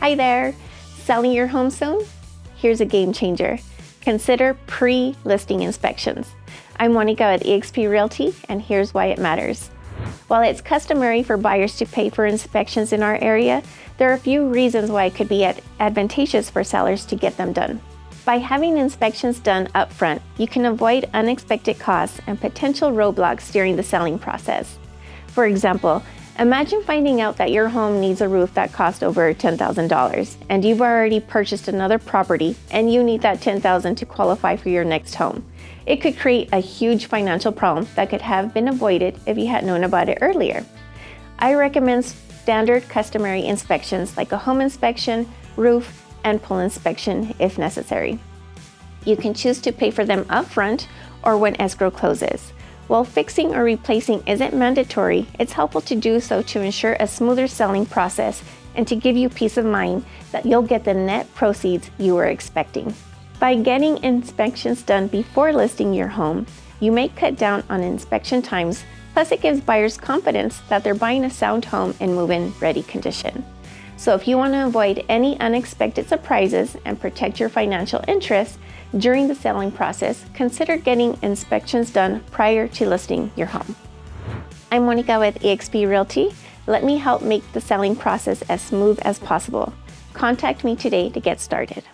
Hi there! Selling your home soon? Here's a game changer. Consider pre-listing inspections. I'm Monica at eXp Realty, and here's why it matters. While it's customary for buyers to pay for inspections in our area, there are a few reasons why it could be advantageous for sellers to get them done. By having inspections done up front, you can avoid unexpected costs and potential roadblocks during the selling process. For example, imagine finding out that your home needs a roof that cost over $10,000, and you've already purchased another property and you need that $10,000 to qualify for your next home. It could create a huge financial problem that could have been avoided if you had known about it earlier. I recommend standard customary inspections like a home inspection, roof, and pool inspection if necessary. You can choose to pay for them upfront or when escrow closes. While fixing or replacing isn't mandatory, it's helpful to do so to ensure a smoother selling process and to give you peace of mind that you'll get the net proceeds you were expecting. By getting inspections done before listing your home, you may cut down on inspection times, plus it gives buyers confidence that they're buying a sound home in move-in ready condition. So if you want to avoid any unexpected surprises and protect your financial interests during the selling process, consider getting inspections done prior to listing your home. I'm Monica with eXp Realty. Let me help make the selling process as smooth as possible. Contact me today to get started.